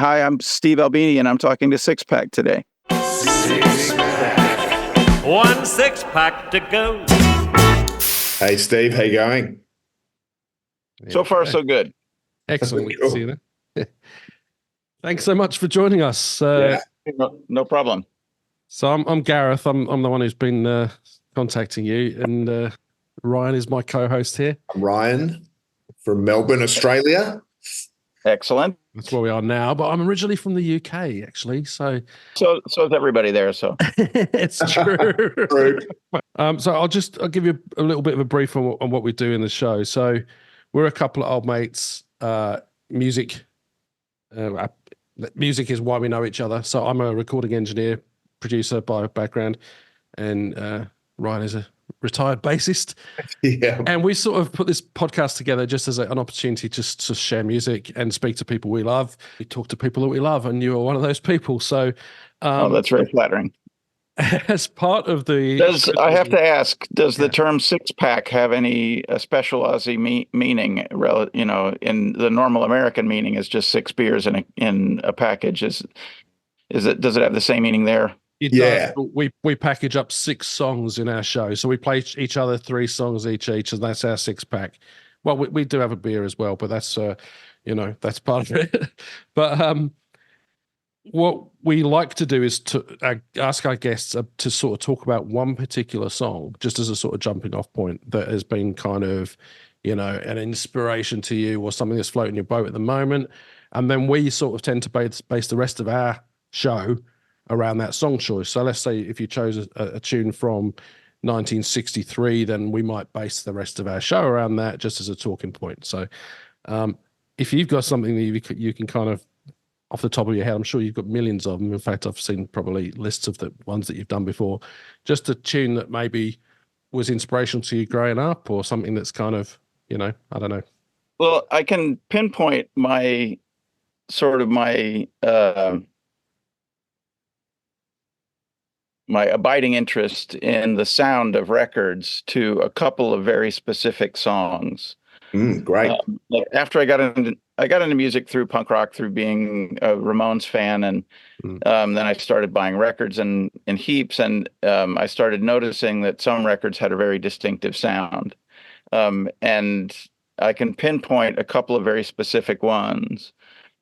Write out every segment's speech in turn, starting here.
Hi, I'm Steve Albini, and I'm talking to SixPack today. Six-pack. 1 6-pack to go. Hey, Steve, how you going? So far, so good. Excellent. We can see you there. Thanks so much for joining us. No problem. So I'm Gareth. I'm the one who's been contacting you, and Ryan is my co-host here. I'm Ryan from Melbourne, Australia. Excellent. That's where we are now, but I'm originally from the UK, actually. So is everybody there. So it's true. True. So I'll give you a little bit of a brief on what we do in the show. So we're a couple of old mates. Music is why we know each other. So I'm a recording engineer, producer by background, and Ryan is a retired bassist. Yeah. And we sort of put this podcast together just as an opportunity just to share music and speak to people we love. We talk to people that we love, and you are one of those people. So that's very flattering. As part of the... I have to ask, does the term six-pack have any special Aussie meaning? In the normal American meaning is just 6 beers in a package. Does it have the same meaning there? It does. We package up 6 songs in our show. So we play each other 3 songs each, and that's our 6-pack. Well, we do have a beer as well, but that's, that's part of it. But what we like to do is to ask our guests to sort of talk about one particular song, just as a sort of jumping off point that has been kind of, an inspiration to you or something that's floating your boat at the moment. And then we sort of tend to base the rest of our show around that song choice. So let's say if you chose a tune from 1963, then we might base the rest of our show around that just as a talking point. So if you've got something that you can kind of, off the top of your head, I'm sure you've got millions of them. In fact, I've seen probably lists of the ones that you've done before. Just a tune that maybe was inspirational to you growing up, or something that's kind of, I don't know. Well, I can pinpoint my abiding interest in the sound of records to a couple of very specific songs. Great. Like after I got into music through punk rock, through being a Ramones fan, and then I started buying records in heaps, and I started noticing that some records had a very distinctive sound, and I can pinpoint a couple of very specific ones.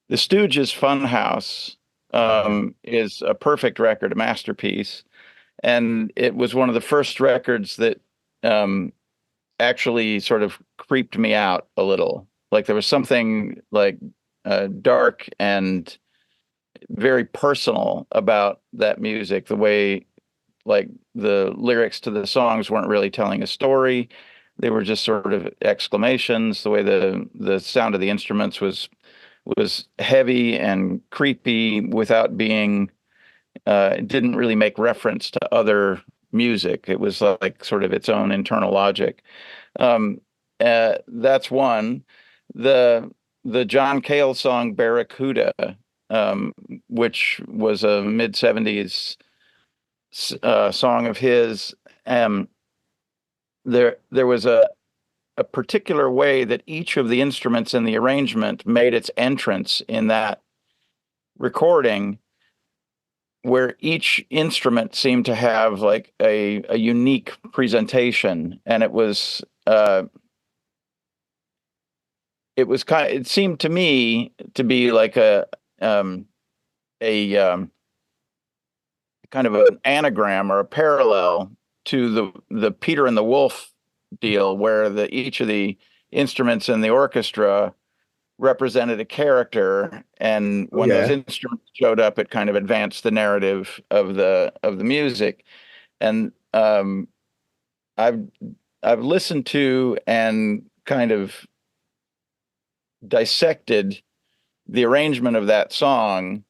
The Stooges' Funhouse is a perfect record, a masterpiece, and it was one of the first records that actually sort of creeped me out a little. Like there was something like dark and very personal about that music. The way, like, the lyrics to the songs weren't really telling a story; they were just sort of exclamations. The way the sound of the instruments was heavy and creepy without being. It didn't really make reference to other music. It was like sort of its own internal logic. That's one. The John Cale song Barracuda, which was a mid-70s song of his. There was a particular way that each of the instruments in the arrangement made its entrance in that recording, where each instrument seemed to have like a unique presentation, and it seemed to me to be like a kind of an anagram or a parallel to the Peter and the Wolf deal, where each of the instruments in the orchestra represented a character, and when those instruments showed up, it kind of advanced the narrative of the music. And I've listened to and kind of dissected the arrangement of that song,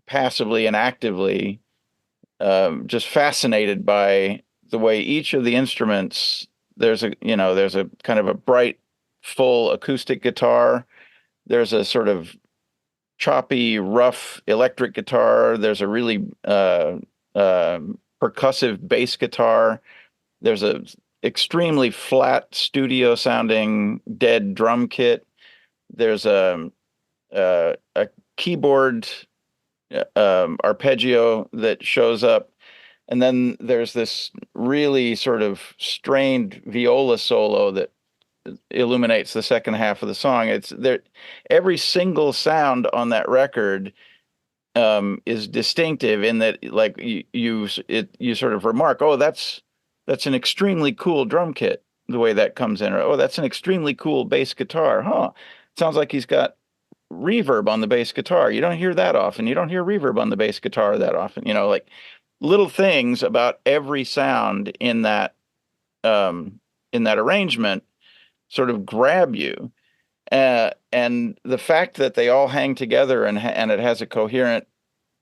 passively and actively, just fascinated by the way each of the instruments. There's a kind of a bright, full acoustic guitar. There's a sort of choppy, rough electric guitar. There's a really percussive bass guitar. There's a extremely flat studio sounding dead drum kit. There's a a keyboard arpeggio that shows up, and then there's this really sort of strained viola solo that illuminates the second half of the song. It's there. Every single sound on that record is distinctive in that, like you sort of remark, oh, that's an extremely cool drum kit, the way that comes in, or oh, that's an extremely cool bass guitar, huh? Sounds like he's got reverb on the bass guitar. You don't hear that often. You don't hear reverb on the bass guitar that often. Like little things about every sound in that arrangement sort of grab you. And the fact that they all hang together and it has a coherent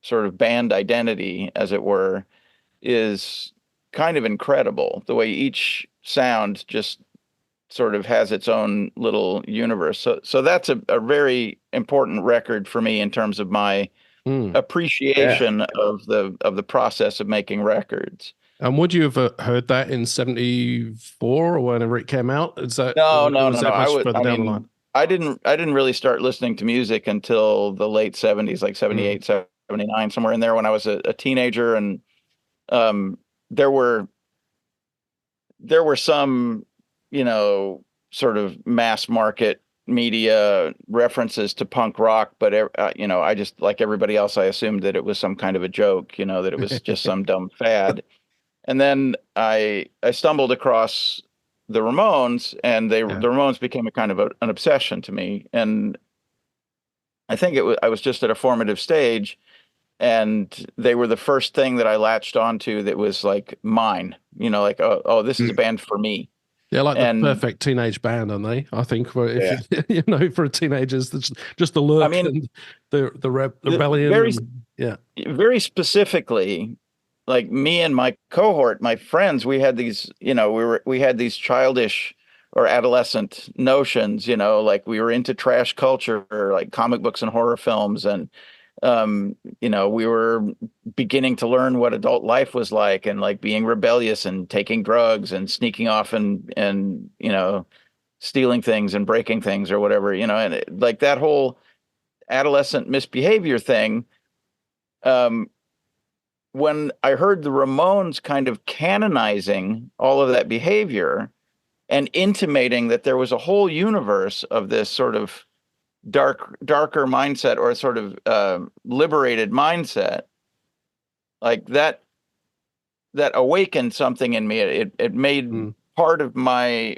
sort of band identity, as it were, is kind of incredible. The way each sound just sort of has its own little universe. So that's a very important record for me in terms of my Mm. appreciation of the process of making records. And would you have heard that in 74 or whenever it came out? Is that, No, or no, was no, that no. much further I down the line? mean, I didn't really start listening to music until the late 70s, like 78, 79, somewhere in there when I was a teenager. And um, there were some, sort of mass market media references to punk rock, but I just, like everybody else, I assumed that it was some kind of a joke, that it was just some dumb fad. And then I stumbled across the Ramones, and the Ramones became a kind of an obsession to me. And I think I was just at a formative stage, and they were the first thing that I latched onto that was like mine. Like, oh, this is a band for me. Yeah, like And the perfect teenage band, aren't they? I think for if Yeah. for teenagers, that's just the look I mean, and the rebellion. very Yeah. very specifically, like me and my cohort, my friends, we had these, we had these childish or adolescent notions, like we were into trash culture, like comic books and horror films, and we were beginning to learn what adult life was like, and like being rebellious and taking drugs and sneaking off and stealing things and breaking things or whatever, and like that whole adolescent misbehavior thing. Um, when I heard the Ramones kind of canonizing all of that behavior and intimating that there was a whole universe of this sort of darker mindset, or a sort of liberated mindset, like that awakened something in me. It made part of my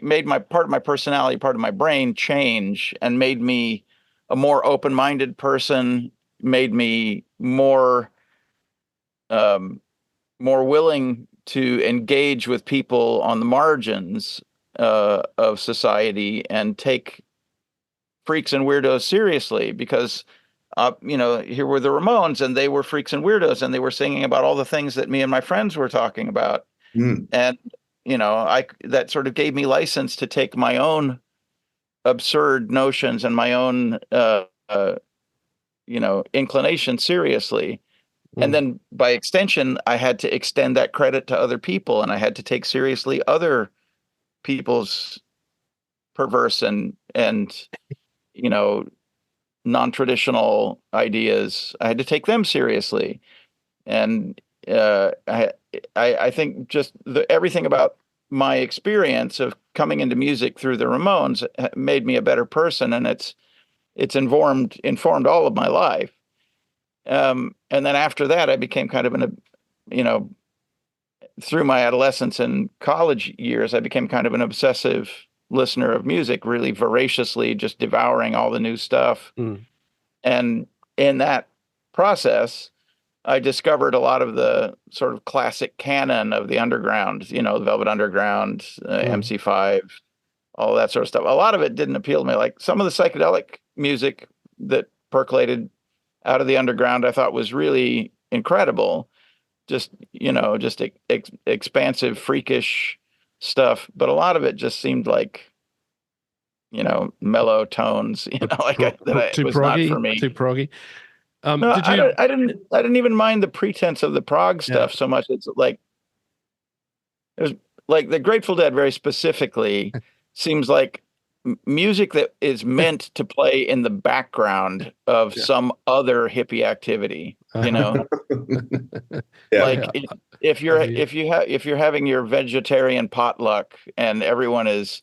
personality, part of my brain change, and made me a more open-minded person, made me more willing to engage with people on the margins of society and take freaks and weirdos seriously, because here were the Ramones, and they were freaks and weirdos, and they were singing about all the things that me and my friends were talking about. And that sort of gave me license to take my own absurd notions and my own inclination seriously. And then by extension, I had to extend that credit to other people, and I had to take seriously other people's perverse and non-traditional ideas. I had to take them seriously. And I think just everything about my experience of coming into music through the Ramones made me a better person, and it's informed all of my life. And then after that, I became kind of through my adolescence and college years, I became kind of an obsessive listener of music, really voraciously just devouring all the new stuff. And in that process, I discovered a lot of the sort of classic canon of the underground, the Velvet Underground, MC5, all that sort of stuff. A lot of it didn't appeal to me. Like some of the psychedelic music that percolated out of the underground, I thought was really incredible. Just, expansive, freakish stuff. But a lot of it just seemed like, mellow tones, like too was proggy, not for me. too proggy. No, Did you? I didn't even mind the pretense of the prog stuff so much. It's like, it was like the Grateful Dead very specifically seems like music that is meant to play in the background of Yeah. some other hippie activity, you know. Yeah. Like Yeah. if I hear you. if you're having your vegetarian potluck and everyone is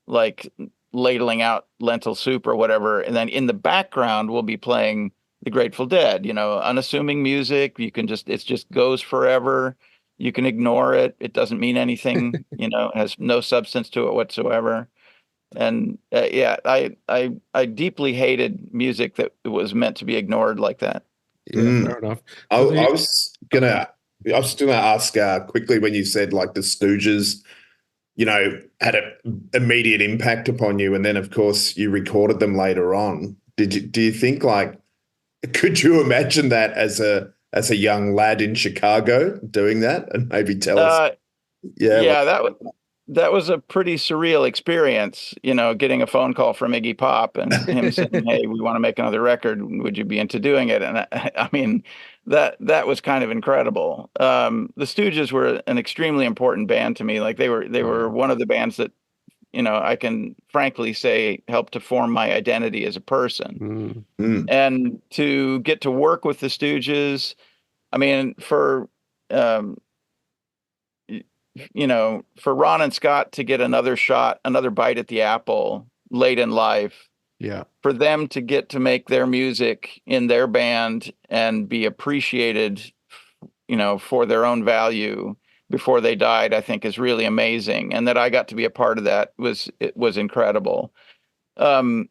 like ladling out lentil soup or whatever, and then in the background we'll be playing the Grateful Dead, you know, unassuming music. You can just, it just goes forever. You can ignore it. It doesn't mean anything, you know, it has no substance to it whatsoever. And yeah, I deeply hated music that was meant to be ignored like that. Yeah, Mm. fair enough. I, So I was gonna, I was gonna ask quickly when you said like the Stooges, had an immediate impact upon you, and then of course you recorded them later on. Do you think like, could you imagine that as a young lad in Chicago doing that, and maybe tell us? Uh, Yeah, what, yeah, that was a pretty surreal experience, you know, getting a phone call from Iggy Pop and him saying, "Hey, we want to make another record. Would you be into doing it?" And I mean, that was kind of incredible. The Stooges were an extremely important band to me. Like they were one of the bands that, you know, I can frankly say helped to form my identity as a person. Mm, mm, And to get to work with the Stooges, I mean, for um, you know, for Ron and Scott to get another shot, another bite at the apple late in life, yeah. for them to get to make their music in their band and be appreciated, you know, for their own value before they died, I think is really amazing. And that I got to be a part of that it was incredible. Um,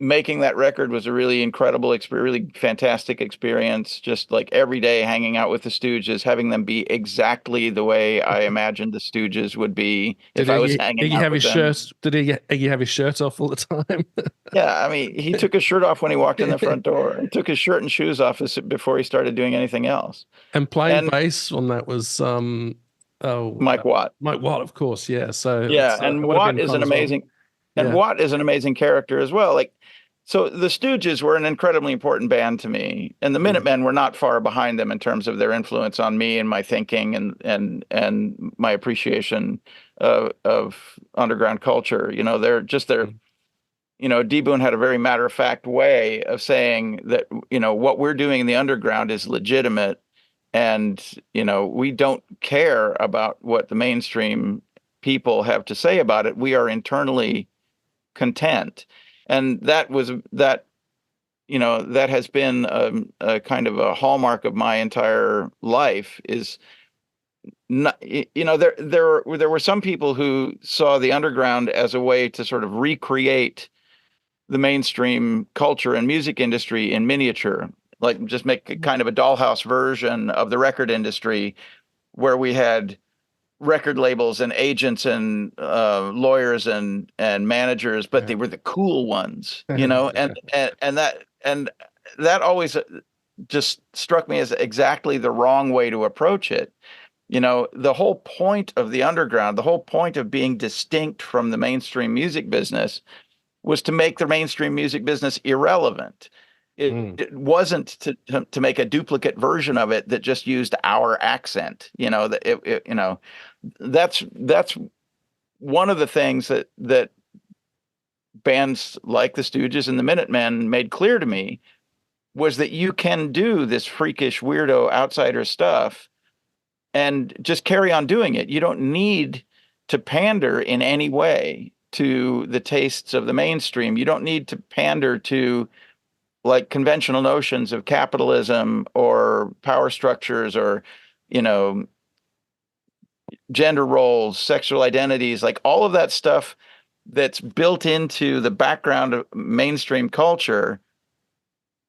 Making that record was a really incredible experience, really fantastic experience. Just like every day hanging out with the Stooges, having them be exactly the way I imagined the Stooges would be Did if I was hanging Iggy out have with his them. shirt? Did Iggy have his shirt off all the time? Yeah, I mean, he took his shirt off when he walked in the front door. He took his shirt and shoes off before he started doing anything else. And playing And bass on that was Mike Watt. Mike Watt, of course. Yeah, so Yeah, it and would have been fun as well. Yeah. Watt is an amazing character as well. Like, so the Stooges were an incredibly important band to me, and the Mm, Minutemen were not far behind them in terms of their influence on me and my thinking and my appreciation of underground culture. You know, they're just their, mm, you know, D Boon had a very matter of fact way of saying that, you know, what we're doing in the underground is legitimate, and you know, we don't care about what the mainstream people have to say about it. We are internally content. And that, you know, that has been a kind of a hallmark of my entire life is not, you know, there were some people who saw the underground as a way to sort of recreate the mainstream culture and music industry in miniature, like just make a kind of a dollhouse version of the record industry where we had record labels and agents and lawyers and managers, but yeah. they were the cool ones, you know, and that always just struck me as exactly the wrong way to approach it. You know, the whole point of the underground, the whole point of being distinct from the mainstream music business was to make the mainstream music business irrelevant. Mm, It wasn't to make a duplicate version of it that just used our accent. You know, that you know, that's one of the things that bands like the Stooges and the Minutemen made clear to me was that you can do this freakish weirdo outsider stuff and just carry on doing it. You don't need to pander in any way to the tastes of the mainstream. You don't need to pander to like conventional notions of capitalism or power structures or, you know, gender roles, sexual identities, like all of that stuff that's built into the background of mainstream culture.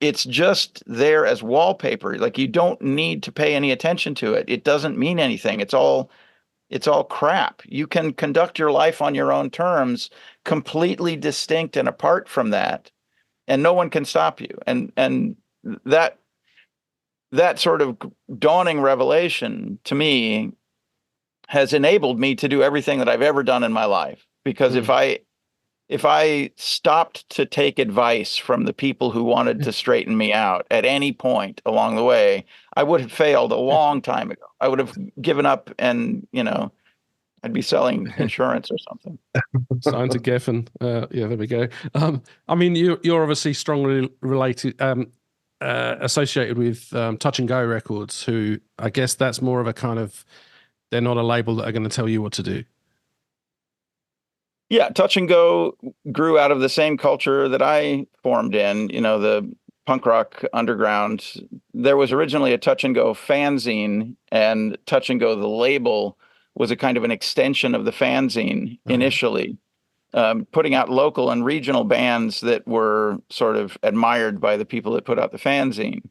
It's just there as wallpaper. Like you don't need to pay any attention to it. It doesn't mean anything. It's all crap. You can conduct your life on your own terms, completely distinct and apart from that, and no one can stop you. And that that sort of dawning revelation to me has enabled me to do everything that I've ever done in my life. Because mm. if I stopped to take advice from the people who wanted to straighten me out at any point along the way, I would have failed a long time ago. I would have given up and, you know, I'd be selling insurance or something. Signed to Geffen. Yeah, there we go. I mean, you're obviously strongly related, associated with Touch and Go Records, who I guess that's more of a kind of, they're not a label that are going to tell you what to do. Yeah, Touch and Go grew out of the same culture that I formed in, the punk rock underground. There was originally a Touch and Go fanzine, and Touch and Go, the label, was a kind of an extension of the fanzine initially, putting out local and regional bands that were sort of admired by the people that put out the fanzine.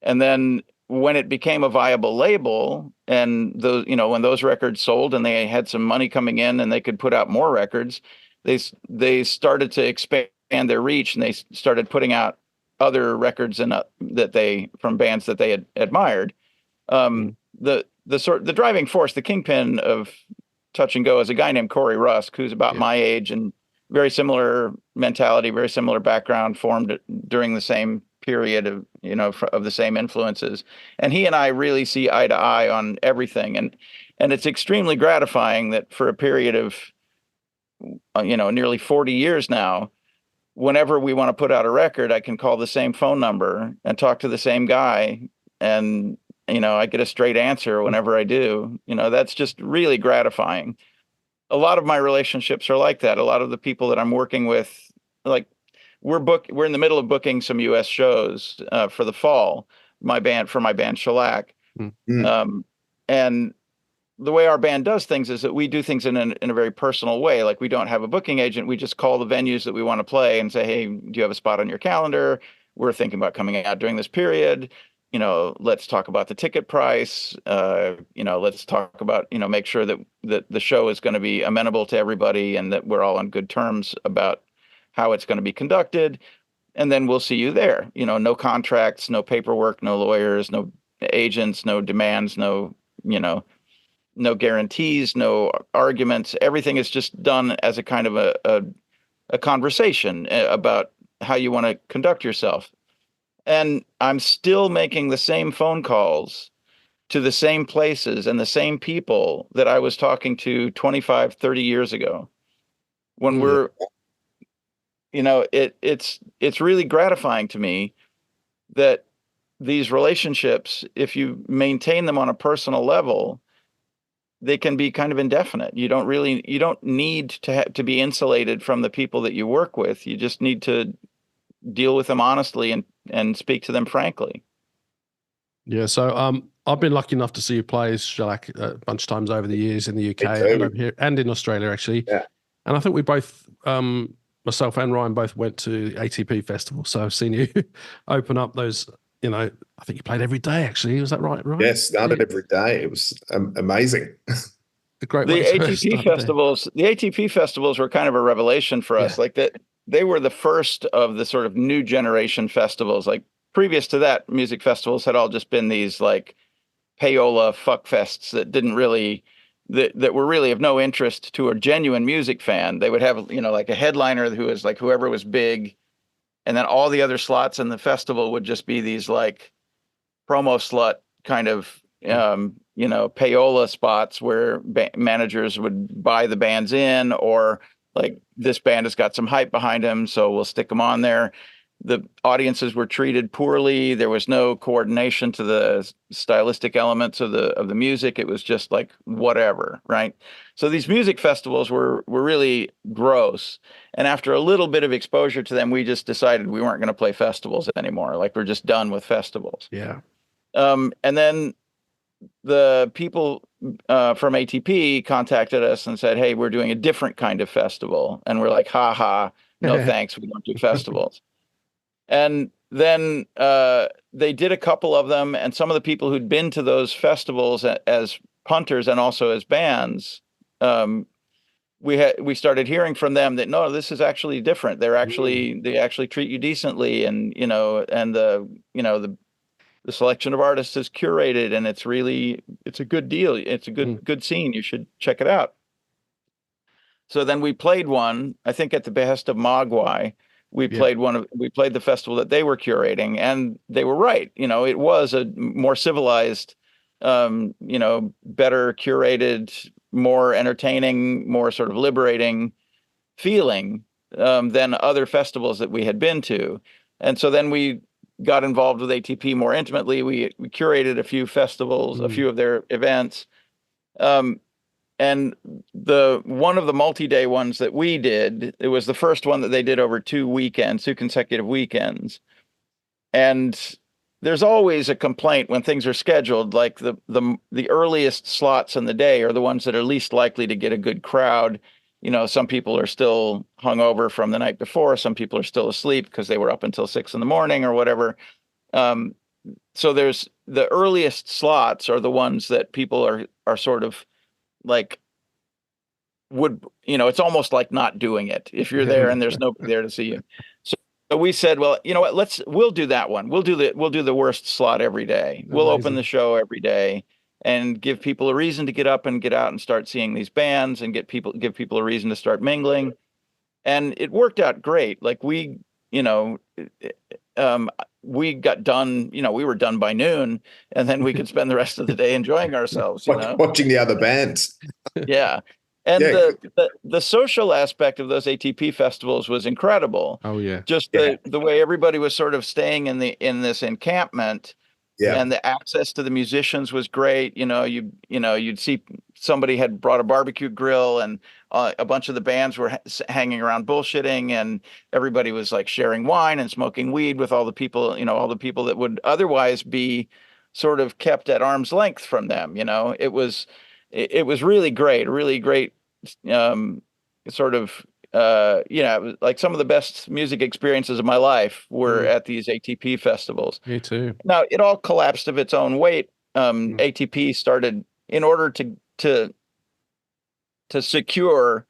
And then when it became a viable label, and those, when those records sold and they had some money coming in and they could put out more records, they started to expand their reach, and they started putting out other records and from bands that they had admired. The driving force, the kingpin of Touch and Go, is a guy named Corey Rusk, who's about my age and very similar mentality, very similar background, formed during the same period of of the same influences, and he and I really see eye to eye on everything, and it's extremely gratifying that for a period of nearly 40 years now, whenever we want to put out a record, I can call the same phone number and talk to the same guy, and I get a straight answer whenever I do. That's just really gratifying. A lot of my relationships are like that. A lot of the people that I'm working with, like, we're in the middle of booking some US shows for the fall, my band Shellac. And the way our band does things is that we do things in a very personal way. Like, we don't have a booking agent. We just call the venues that we want to play and say, hey, do you have a spot on your calendar? We're thinking about coming out during this period. Let's talk about the ticket price. Let's talk about, make sure that the show is going to be amenable to everybody and that we're all on good terms about how it's going to be conducted. And then we'll see you there. No contracts, no paperwork, no lawyers, no agents, no demands, no guarantees, no arguments. Everything is just done as a kind of a conversation about how you want to conduct yourself. And I'm still making the same phone calls to the same places and the same people that I was talking to 25, 30 years ago. When we're, it's really gratifying to me that these relationships, if you maintain them on a personal level, they can be kind of indefinite. You don't need to be insulated from the people that you work with. You just need to deal with them honestly and speak to them frankly. Yeah. So I've been lucky enough to see you play Shellac a bunch of times over the years in the UK and over here and in Australia, actually. Yeah. And I think we both, myself and Ryan, both went to ATP Festival. So I've seen you open up those, I think you played every day, actually. Was that right? Yes, started every day. It was amazing. The great The way to ATP festivals, the ATP festivals were kind of a revelation for us. Like that, they were the first of the sort of new generation festivals. Like, previous to that, music festivals had all just been these like payola fuck fests that didn't really, that were really of no interest to a genuine music fan. They would have, like a headliner who was like whoever was big, and then all the other slots in the festival would just be these like promo slut kind of payola spots where managers would buy the bands in, or like, this band has got some hype behind them, so we'll stick them on there. The audiences were treated poorly. There was no coordination to the stylistic elements of the music. It was just like whatever, right? So these music festivals were really gross. And after a little bit of exposure to them, we just decided we weren't going to play festivals anymore. Like, we're just done with festivals. Yeah. And then the people from ATP contacted us and said, hey, we're doing a different kind of festival. And we're like, ha ha, no thanks, we don't do festivals. And then they did a couple of them, and some of the people who'd been to those festivals as punters and also as bands, we started hearing from them that no, this is actually different. They actually treat you decently, and the selection of artists is curated, and it's a good deal. It's a good scene. You should check it out. So then we played one, I think at the behest of Mogwai. We played the festival that they were curating, and they were right. It was a more civilized, better curated, more entertaining, more sort of liberating feeling than other festivals that we had been to. And so then we got involved with ATP more intimately. We curated a few festivals, a few of their events. And one of the multi-day ones that we did, it was the first one that they did over 2 consecutive weekends. And there's always a complaint when things are scheduled, like the earliest slots in the day are the ones that are least likely to get a good crowd. Some people are still hungover from the night before. Some people are still asleep because they were up until 6 a.m. or whatever. So there's the earliest slots are the ones that people are sort of like it's almost like not doing it if you're there and there's nobody there to see you. So we said, well, you know what, we'll do that one. We'll do the worst slot every day. We'll open the show every day and give people a reason to get up and get out and start seeing these bands and give people a reason to start mingling. And it worked out great. Like we got done, we were done by noon, and then we could spend the rest of the day enjoying ourselves, Watching the other bands. Yeah. And Yeah. the social aspect of those ATP festivals was incredible. Oh yeah. Just the way everybody was sort of staying in this encampment, Yeah. and the access to the musicians was great. You'd see somebody had brought a barbecue grill, and a bunch of the bands were hanging around bullshitting, and everybody was like sharing wine and smoking weed with all the people that would otherwise be sort of kept at arm's length from them. It was really great, sort of it was like some of the best music experiences of my life were at these ATP festivals. Me too. Now it all collapsed of its own weight. ATP started, in order to secure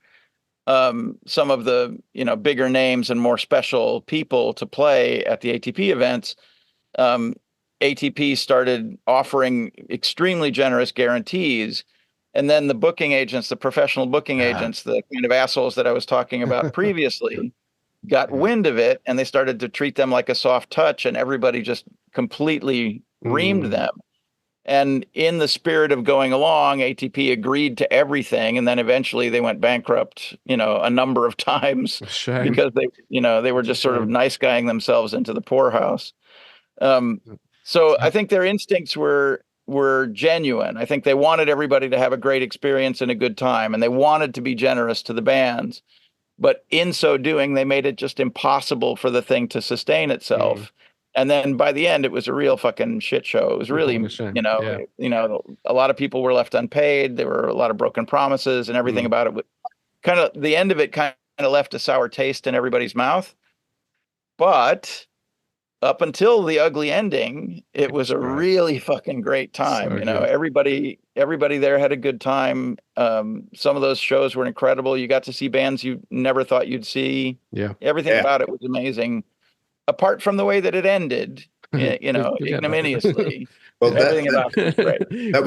some of the bigger names and more special people to play at the ATP events. ATP started offering extremely generous guarantees. And then the booking agents, the professional booking agents, the kind of assholes that I was talking about previously, got wind of it, and they started to treat them like a soft touch, and everybody just completely reamed them. And in the spirit of going along, ATP agreed to everything, and then eventually they went bankrupt, a number of times because they were just sort of nice guying themselves into the poorhouse. So I think their instincts were genuine. I think they wanted everybody to have a great experience and a good time, and they wanted to be generous to the bands. But in so doing, they made it just impossible for the thing to sustain itself. And then by the end, it was a real fucking shit show. It was really, a lot of people were left unpaid. There were a lot of broken promises, and everything about it. Kind of the end of it kind of left a sour taste in everybody's mouth. But up until the ugly ending, it was a really fucking great time. So everybody there had a good time. Some of those shows were incredible. You got to see bands you never thought you'd see. Yeah. Everything about it was amazing, apart from the way that it ended, ignominiously. Well, everything about it was great. That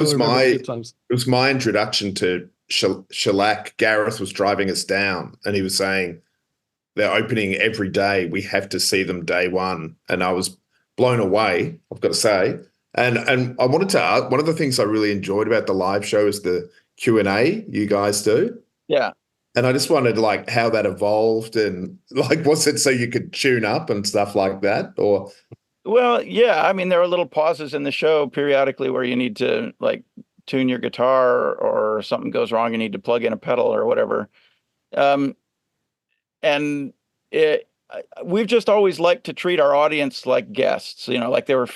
was my introduction to Shellac. Gareth was driving us down, and he was saying, they're opening every day. We have to see them day one. And I was blown away, I've got to say. And I wanted to ask, one of the things I really enjoyed about the live show is the Q&A you guys do. Yeah. And I just wondered like how that evolved, and like, was it so you could tune up and stuff like that? Or well, yeah, I mean, there are little pauses in the show periodically where you need to like tune your guitar, or something goes wrong, you need to plug in a pedal or whatever. And we've just always liked to treat our audience like guests, like they were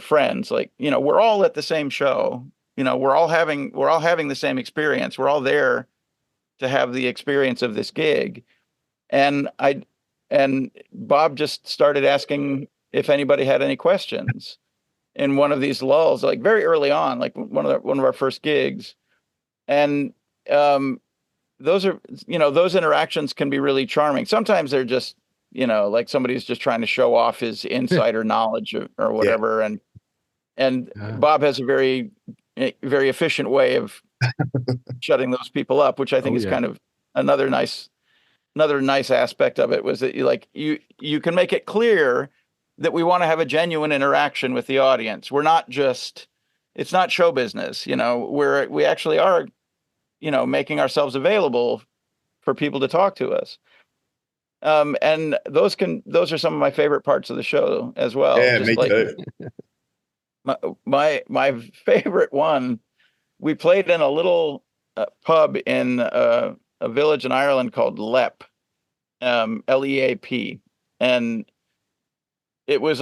friends. Like, we're all at the same show. We're all having the same experience. We're all there to have the experience of this gig. And Bob just started asking if anybody had any questions in one of these lulls, like very early on, like one of our first gigs. And those interactions can be really charming. Sometimes they're just, like somebody's just trying to show off his insider knowledge or whatever. And Bob has a very, very efficient way of shutting those people up, which I think is kind of another nice aspect of it, was that you can make it clear that we want to have a genuine interaction with the audience. We're not just, it's not show business, we actually are making ourselves available for people to talk to us. And those are some of my favorite parts of the show as well. Yeah, Just me like too. my favorite one, we played in a little pub in a village in Ireland called Leap, Leap, and it was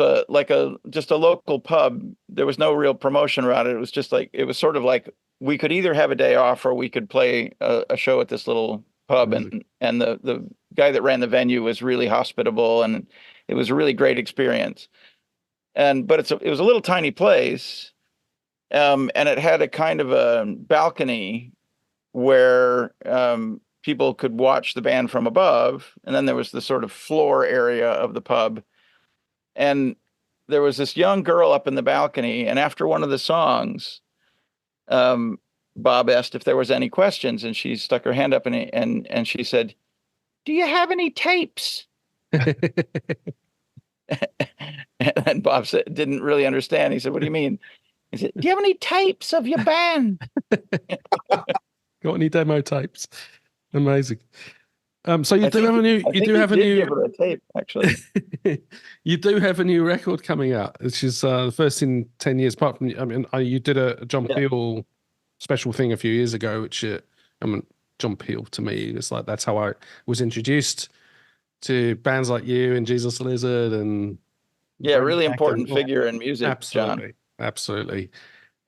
just a local pub. There was no real promotion around it. It was just like, it was sort of like we could either have a day off or we could play a show at this little pub. And the guy that ran the venue was really hospitable, and it was a really great experience. But it was a little tiny place, and it had a kind of a balcony where people could watch the band from above, and then there was the sort of floor area of the pub. And there was this young girl up in the balcony, and after one of the songs, Bob asked if there was any questions, and she stuck her hand up and she said, "Do you have any tapes?" And Bob didn't really understand. He said, "What do you mean?" He said, "Do you have any tapes of your band?" Got any demo tapes? Amazing. So you I do think have a new, I you think do he have a did new, give her a tape, actually. you do have a new record coming out, which is the first in 10 years. Apart from, I mean, you did a John Yeah. Peel special thing a few years ago, which, I mean, John Peel to me, it's like, that's how I was introduced to bands like you and Jesus Lizard and Yeah, really Brainiac important and figure in music, absolutely, John. absolutely.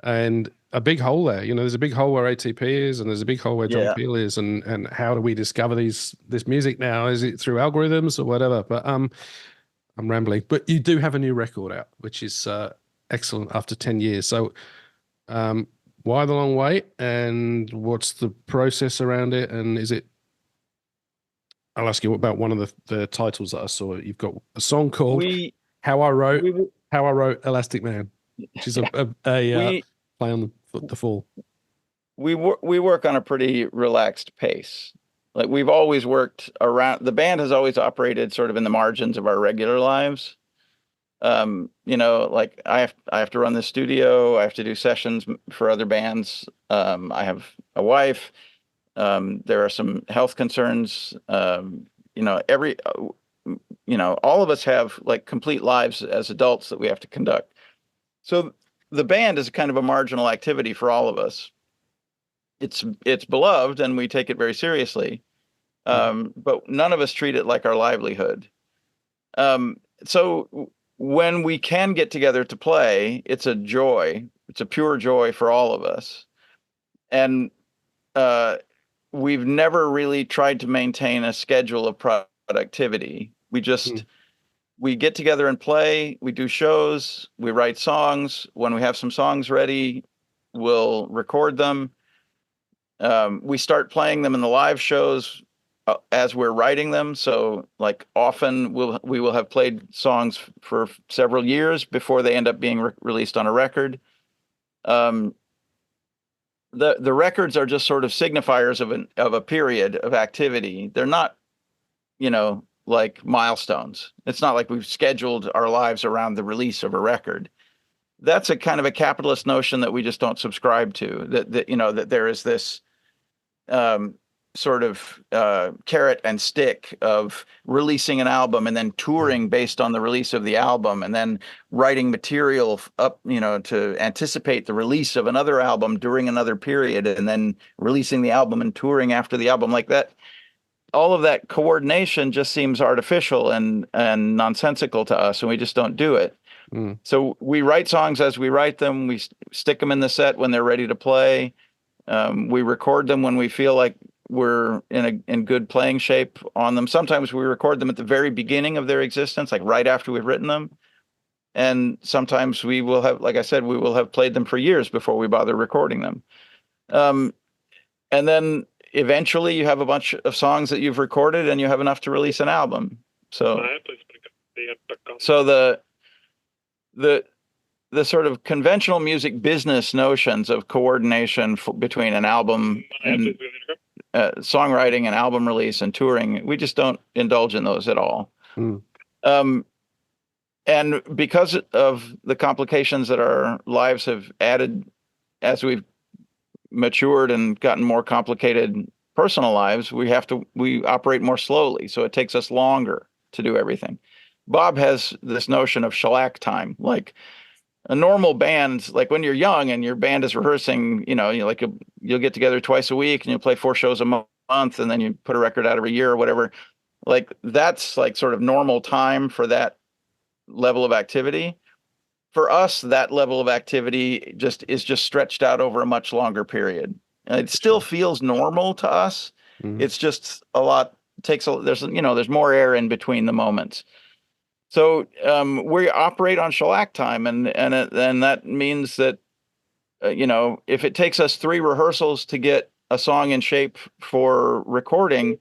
And a big hole there, there's a big hole where ATP is, and there's a big hole where John Yeah. Cale is, and how do we discover this music now? Is it through algorithms or whatever? But I'm rambling. But you do have a new record out, which is excellent after 10 years. So why the long wait, and what's the process around it? And is it? I'll ask you about one of the titles that I saw. You've got a song called We "How I Wrote we Elastic Man," which is a we play on the fall. we work on a pretty relaxed pace. Like, we've always worked around, the band has always operated sort of in the margins of our regular lives. Like I have to run the studio, I have to do sessions for other bands. I have a wife. There are some health concerns. All of us have like complete lives as adults that we have to conduct. So the band is kind of a marginal activity for all of us. It's beloved, and we take it very seriously. But none of us treat it like our livelihood. So when we can get together to play, it's a joy. It's a pure joy for all of us. And we've never really tried to maintain a schedule of productivity. We get together and play, we do shows, we write songs. When we have some songs ready, we'll record them. We start playing them in the live shows as we're writing them. So, like, often we will have played songs for several years before they end up being released on a record. The records are just sort of signifiers of a period of activity. They're not, like milestones. It's not like we've scheduled our lives around the release of a record. That's a kind of a capitalist notion that we just don't subscribe to. That there is this sort of carrot and stick of releasing an album and then touring based on the release of the album, and then writing material up, to anticipate the release of another album during another period, and then releasing the album and touring after the album. Like that, all of that coordination just seems artificial and nonsensical to us, and we just don't do it. So we write songs as we write them. We stick them in the set when they're ready to play. We record them when we feel like we're in good playing shape on them. Sometimes we record them at the very beginning of their existence, like right after we've written them. And sometimes we will have, like I said, we will have played them for years before we bother recording them. And then eventually you have a bunch of songs that you've recorded and you have enough to release an album. So the sort of conventional music business notions of coordination between an album and songwriting and album release and touring, we just don't indulge in those at all. And because of the complications that our lives have added as we've matured and gotten more complicated personal lives, we operate more slowly, so it takes us longer to do everything. Bob has this notion of shellac time, like a normal band, like when you're young and your band is rehearsing, you'll get together twice a week and you'll play 4 shows a month, and then you put a record out every year or whatever. Like that's like sort of normal time for that level of activity. For us, that level of activity is just stretched out over a much longer period. And it still feels normal to us. Mhm. It's just a lot there's more air in between the moments. So we operate on shellac time, and that means that if it takes us 3 rehearsals to get a song in shape for recording,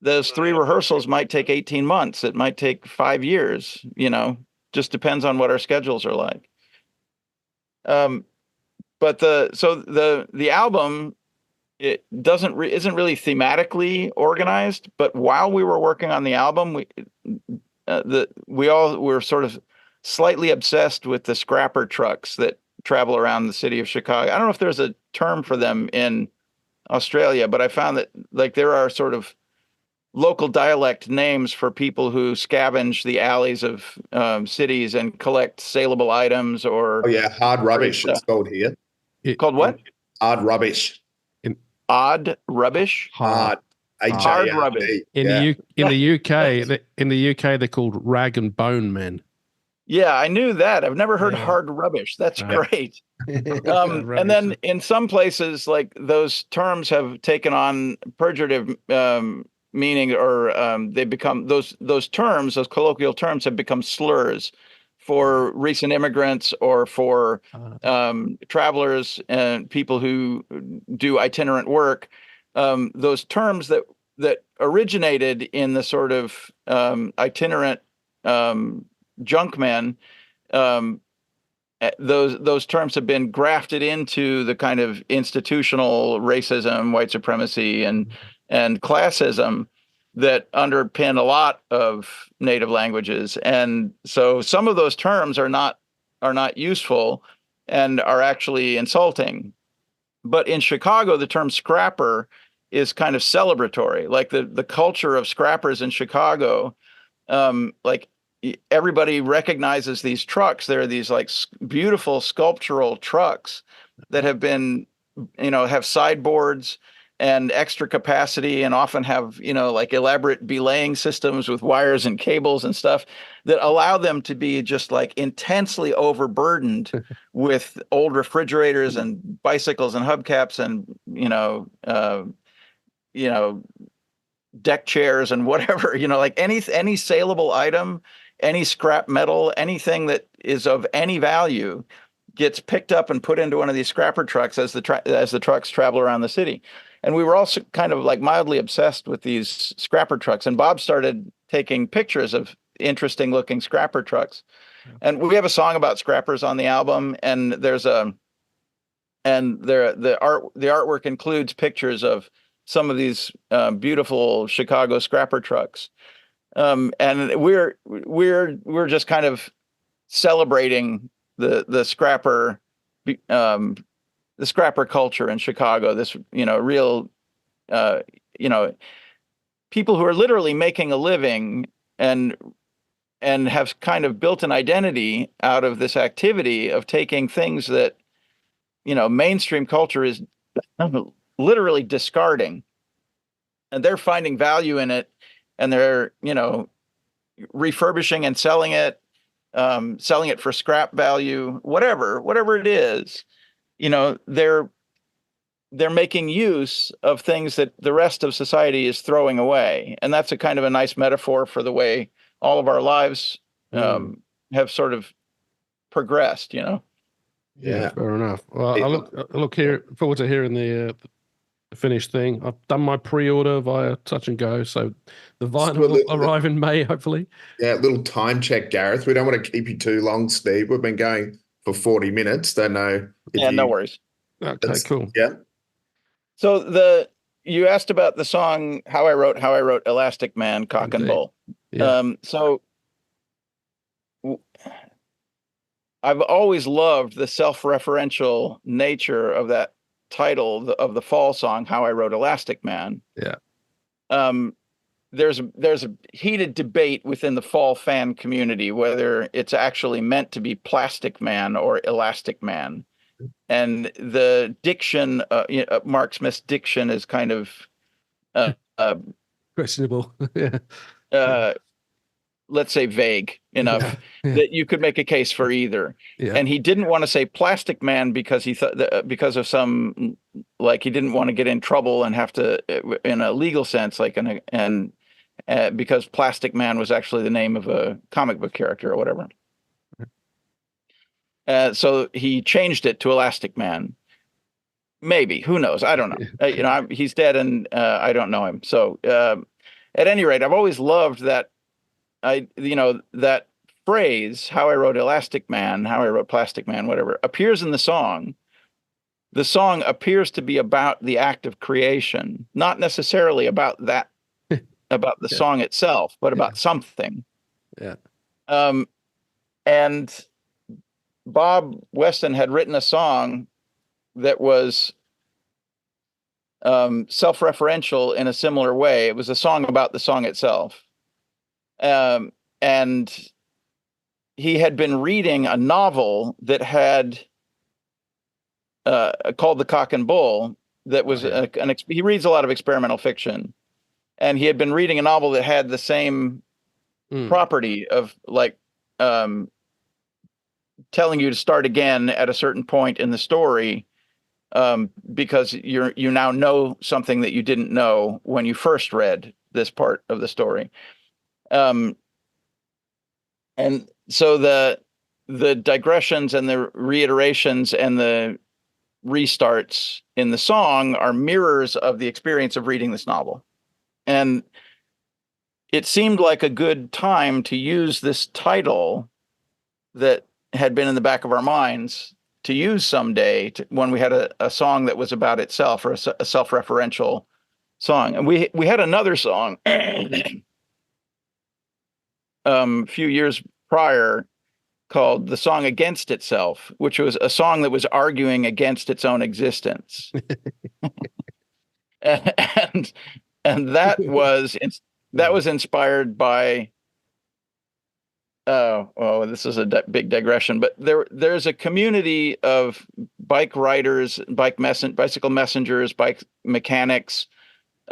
those 3 rehearsals might take 18 months. It might take 5 years. Just depends on what our schedules are like. But the album, it isn't really thematically organized. But while we were working on the album, we all were sort of slightly obsessed with the scrapper trucks that travel around the city of Chicago. I don't know if there's a term for them in Australia, but I found that like there are sort of local dialect names for people who scavenge the alleys of cities and collect saleable items or Oh yeah, hard rubbish. It's called here. called what? Hard rubbish. Odd rubbish? Hard. Hard rubbish. In the UK, they're called rag and bone men. Yeah, I knew that. I've never heard hard rubbish. That's great. And then in some places, like those terms have taken on pejorative meaning, or they become those colloquial terms have become slurs for recent immigrants or for travelers and people who do itinerant work. Those terms that originated in the sort of itinerant junkmen, those terms have been grafted into the kind of institutional racism, white supremacy, and classism that underpin a lot of native languages. And so some of those terms are not useful and are actually insulting. But in Chicago, the term scrapper is kind of celebratory. Like the culture of scrappers in Chicago, like everybody recognizes these trucks. There are these like beautiful sculptural trucks that have been, have sideboards and extra capacity, and often have, like elaborate belaying systems with wires and cables and stuff that allow them to be just like intensely overburdened with old refrigerators and bicycles and hubcaps and, deck chairs and whatever, like any saleable item, any scrap metal, anything that is of any value gets picked up and put into one of these scrapper trucks as the trucks travel around the city. And we were also kind of like mildly obsessed with these scrapper trucks. And Bob started taking pictures of interesting looking scrapper trucks. And we have a song about scrappers on the album, and the artwork includes pictures of some of these beautiful Chicago scrapper trucks. And we're just kind of celebrating the scrapper culture in Chicago. This real people who are literally making a living and have kind of built an identity out of this activity of taking things that mainstream culture is literally discarding, and they're finding value in it, and they're refurbishing and selling it for scrap value, whatever it is. They're making use of things that the rest of society is throwing away, and that's a kind of a nice metaphor for the way all of our lives have sort of progressed. Yeah, fair enough. Well, I look forward to hearing the finished thing. I've done my pre-order via Touch and Go, so the vinyl will arrive in May, hopefully. Yeah, little time check, Gareth. We don't want to keep you too long, Steve. We've been going for 40 minutes. Don't know if no worries. Okay, cool. Yeah. So you asked about the song How I Wrote Elastic Man, Cock and Bull. Yeah. So I've always loved the self-referential nature of that title of the fall song, How I Wrote Elastic Man, Yeah. There's a heated debate within the fall fan community whether it's actually meant to be Plastic Man or Elastic Man, and the diction, Mark Smith's diction, is kind of uh, uh, Questionable. Yeah. uh, let's say vague enough Yeah. that you could make a case for either. Yeah. And he didn't want to say Plastic Man because he thought that, because of some, like, he didn't want to get in trouble and have to, in a legal sense, like, because Plastic Man was actually the name of a comic book character or whatever. So he changed it to Elastic Man. Maybe, who knows? I don't know. He's dead, and I don't know him. So at any rate, I've always loved that that phrase, how I wrote Elastic Man, how I wrote Plastic Man, whatever, appears in the song. The song appears to be about the act of creation, not necessarily about the song itself, but about something. Yeah. And Bob Weston had written a song that was self-referential in a similar way. It was a song about the song itself. And he had been reading a novel that had called The Cock and Bull, that was he reads a lot of experimental fiction, and he had been reading a novel that had the same property of, like, telling you to start again at a certain point in the story, because you now know something that you didn't know when you first read this part of the story. And so the digressions and the reiterations and the restarts in the song are mirrors of the experience of reading this novel. And it seemed like a good time to use this title that had been in the back of our minds to use someday when we had a song that was about itself, or a self-referential song. And we had another song a few years prior called The Song Against Itself, which was a song that was arguing against its own existence. and that was inspired by this is a big digression, but there's a community of bike riders, bicycle messengers, bike mechanics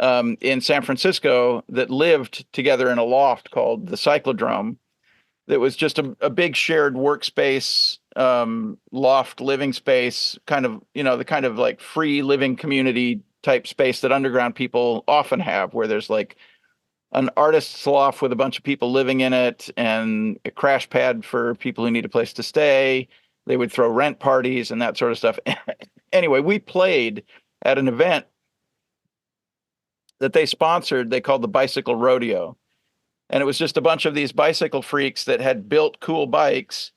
in San Francisco that lived together in a loft called the Cyclodrome. That was just a big shared workspace, loft living space, kind of, the kind of like free living community type space that underground people often have, where there's like an artist's loft with a bunch of people living in it, and a crash pad for people who need a place to stay. They would throw rent parties and that sort of stuff. Anyway, we played at an event that they sponsored. They called the Bicycle Rodeo. And it was just a bunch of these bicycle freaks that had built cool bikes,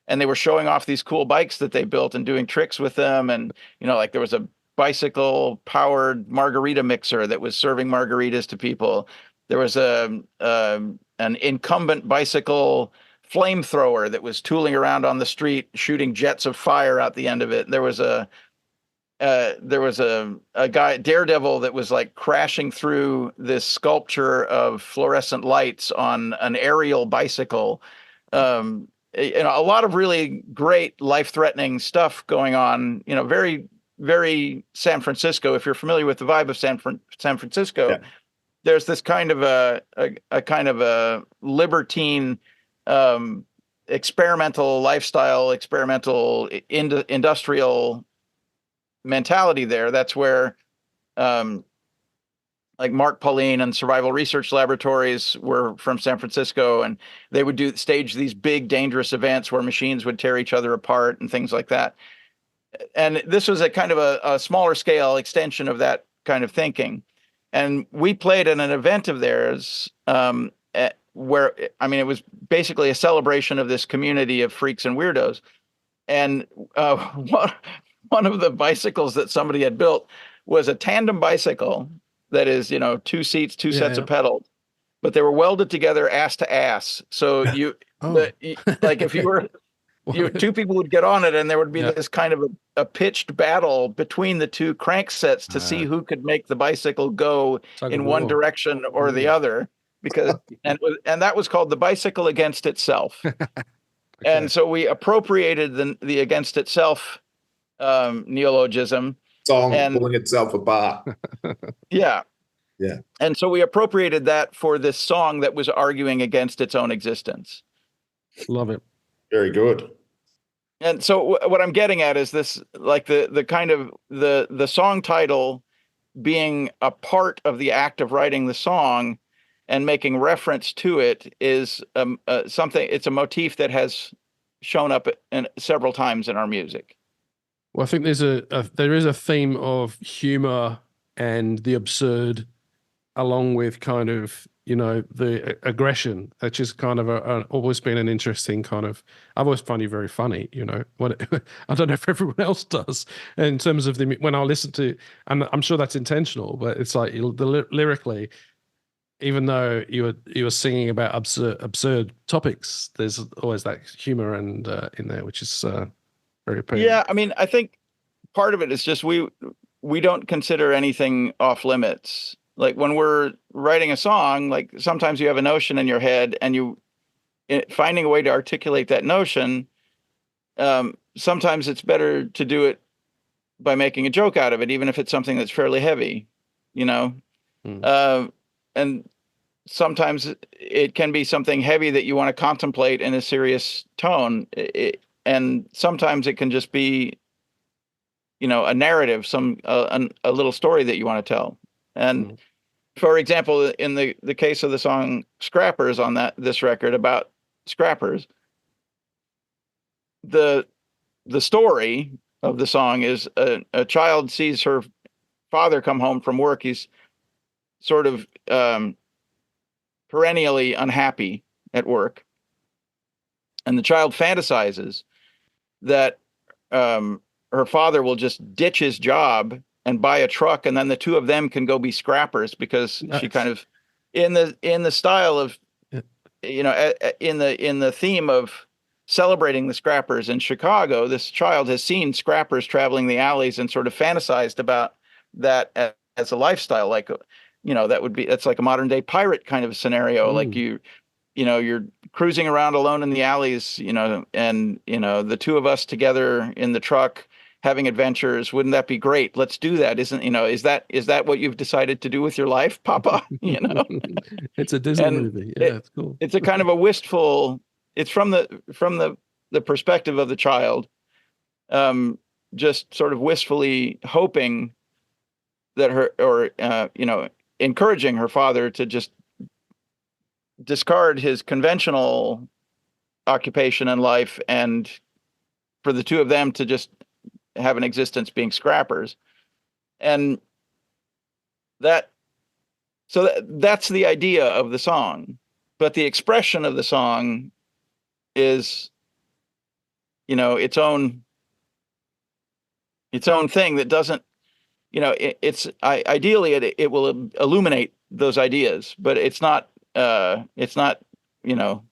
and they were showing off these cool bikes that they built and doing tricks with them. And, like, there was a bicycle powered margarita mixer that was serving margaritas to people. There was an incumbent bicycle flamethrower that was tooling around on the street, shooting jets of fire out the end of it. There was a guy, Daredevil, that was like crashing through this sculpture of fluorescent lights on an aerial bicycle. A lot of really great life-threatening stuff going on. Very, very San Francisco. If you're familiar with the vibe of San Francisco, there's this kind of a kind of a libertine, experimental lifestyle, experimental industrial mentality there. That's where like Mark Pauline and Survival Research Laboratories were from San Francisco, and they would stage these big dangerous events where machines would tear each other apart and things like that. And this was a kind of a smaller scale extension of that kind of thinking. And we played at an event of theirs where, it was basically a celebration of this community of freaks and weirdos. And one of the bicycles that somebody had built was a tandem bicycle that is, 2 seats, two sets of pedals, but they were welded together ass to ass. So like if you were two people would get on it, and there would be Yeah. this kind of a pitched battle between the two crank sets to see who could make the bicycle go Tug in of one war. direction or the other, because and that was called the bicycle against itself. Okay. And so we appropriated the against itself neologism. Song And pulling itself apart. yeah. Yeah. And so we appropriated that for this song that was arguing against its own existence. Love it. Very good. And so what I'm getting at is this, like the kind of the song title being a part of the act of writing the song and making reference to it is something. It's a motif that has shown up several times in our music. Well, I think there is a theme of humor and the absurd, along with kind of, you know, the aggression, which is kind of always been an interesting kind of. I've always found you very funny, you know. I don't know if everyone else does in terms of when I listen to, and I'm sure that's intentional, but it's like lyrically, even though you were singing about absurd topics, there's always that humor and in there, which is very appealing. Yeah, I mean, I think part of it is just we don't consider anything off limits. Like when we're writing a song, like sometimes you have a notion in your head and finding a way to articulate that notion. Sometimes it's better to do it by making a joke out of it, even if it's something that's fairly heavy, you know? And sometimes it can be something heavy that you want to contemplate in a serious tone. And sometimes it can just be, you know, a narrative, a little story that you want to tell. And for example, in the case of the song Scrappers on this record about scrappers, the story of the song is a child sees her father come home from work. He's sort of perennially unhappy at work. And the child fantasizes that her father will just ditch his job and buy a truck, and then the two of them can go be scrappers, because she kind of in the style of, you know, in the theme of celebrating the scrappers in Chicago, this child has seen scrappers traveling the alleys and sort of fantasized about that as a lifestyle. Like, you know, that's like a modern day pirate kind of scenario. Like you're cruising around alone in the alleys, you know, and, you know, the two of us together in the truck having adventures. Wouldn't that be great? Let's do that. Is that what you've decided to do with your life, Papa? You know, it's a Disney movie. Yeah, it's cool. It's a kind of a wistful, it's from the perspective of the child, just sort of wistfully hoping that you know, encouraging her father to just discard his conventional occupation in life, and for the two of them to just have an existence being scrappers. And that's the idea of the song, but the expression of the song is, you know, its own thing that doesn't, you know, ideally it will illuminate those ideas, but it's not, you know,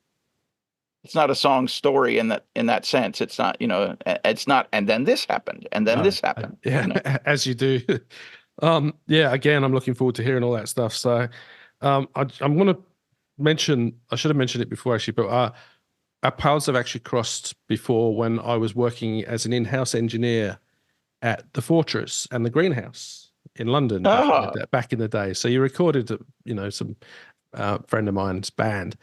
it's not a song story in that sense. It's not, you know, it's not, and then this happened, and then this happened. Yeah, you know? As you do. Yeah, again, I'm looking forward to hearing all that stuff. So I'm going to mention, I should have mentioned it before actually, but our paths have actually crossed before when I was working as an in-house engineer at the Fortress and the Greenhouse in London back in the day. So you recorded, you know, some friend of mine's band.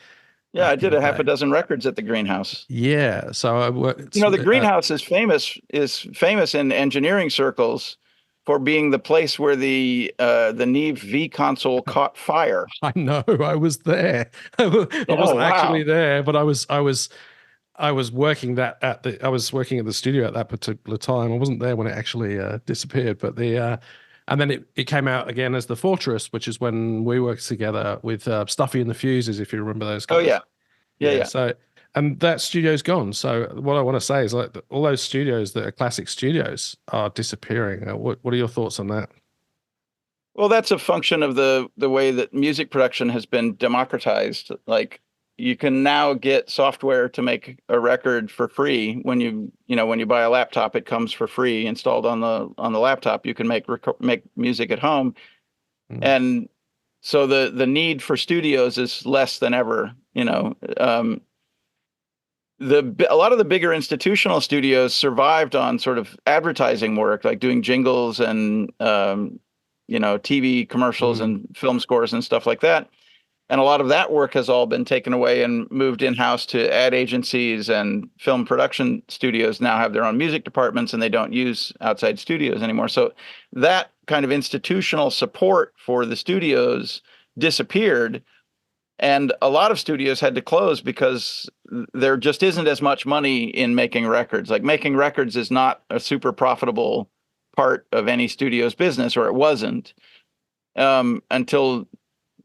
Yeah, I did a half a dozen records at the Greenhouse. Yeah, so I worked. You know, the Greenhouse is famous in engineering circles for being the place where the Neve V console caught fire. I know, I was there. I wasn't actually there, but I was working at the studio at that particular time. I wasn't there when it actually disappeared, but and then it came out again as the Fortress, which is when we worked together with Stuffy and the Fuses, if you remember those guys. Oh yeah. So, and that studio's gone. So what I want to say is, like, all those studios that are classic studios are disappearing. What are your thoughts on that? Well, that's a function of the way that music production has been democratized. Like, you can now get software to make a record for free. When when you buy a laptop, it comes for free installed on the laptop. You can make music at home, and so the need for studios is less than ever. A lot of the bigger institutional studios survived on sort of advertising work, like doing jingles and TV commercials and film scores and stuff like that. And a lot of that work has all been taken away and moved in-house to ad agencies, and film production studios now have their own music departments, and they don't use outside studios anymore. So that kind of institutional support for the studios disappeared. And a lot of studios had to close because there just isn't as much money in making records. Like, making records is not a super profitable part of any studio's business, or it wasn't, until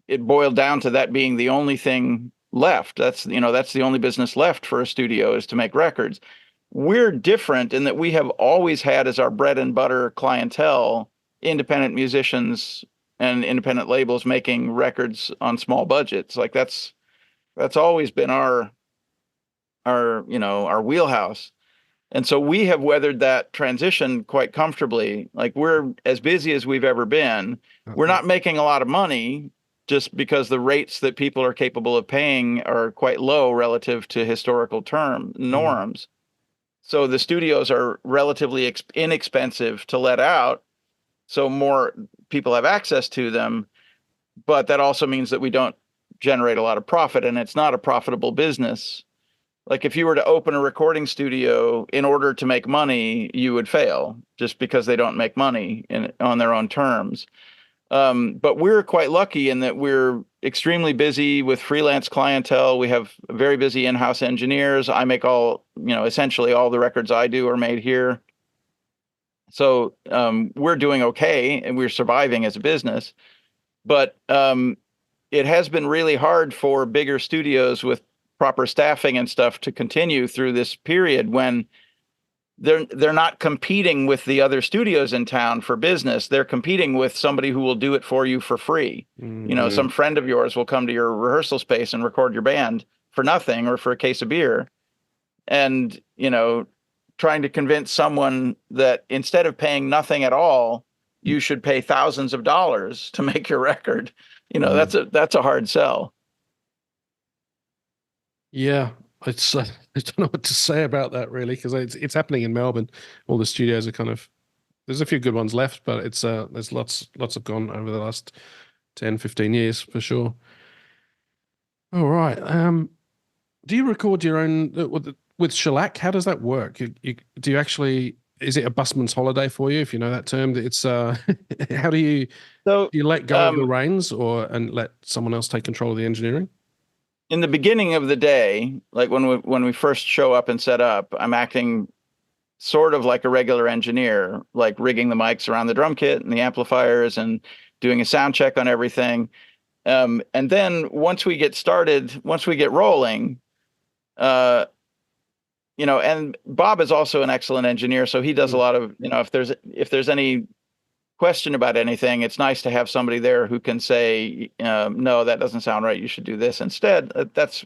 it boiled down to that being the only thing left. That's the only business left for a studio, is to make records. We're different in that we have always had as our bread and butter clientele independent musicians and independent labels making records on small budgets. Like, that's always been our wheelhouse. And so we have weathered that transition quite comfortably. Like, we're as busy as we've ever been. We're not making a lot of money, just because the rates that people are capable of paying are quite low relative to historical norms. So the studios are relatively inexpensive to let out, so more people have access to them. But that also means that we don't generate a lot of profit, and it's not a profitable business. Like, if you were to open a recording studio in order to make money, you would fail, just because they don't make money on their own terms. But we're quite lucky in that we're extremely busy with freelance clientele. We have very busy in-house engineers. I make essentially all the records I do are made here. So we're doing okay, and we're surviving as a business. But it has been really hard for bigger studios with proper staffing and stuff to continue through this period when they're not competing with the other studios in town for business. They're competing with somebody who will do it for you for free. Some friend of yours will come to your rehearsal space and record your band for nothing, or for a case of beer. And, trying to convince someone that instead of paying nothing at all, you should pay thousands of dollars to make your record. That's a hard sell. Yeah, I don't know what to say about that, really, because it's happening in Melbourne. All the studios are there's a few good ones left, but it's there's lots have gone over the last 10, 15 years for sure. All right. Do you record your own with Shellac? How does that work? Do you actually, is it a busman's holiday for you, if you know that term? It's how do you let go of the reins and let someone else take control of the engineering? In the beginning of the day, like when we first show up and set up, I'm acting sort of like a regular engineer, like rigging the mics around the drum kit and the amplifiers and doing a sound check on everything. And then once we get rolling, and Bob is also an excellent engineer, so he does a lot of, if there's any question about anything, it's nice to have somebody there who can say, no, that doesn't sound right, you should do this instead. That's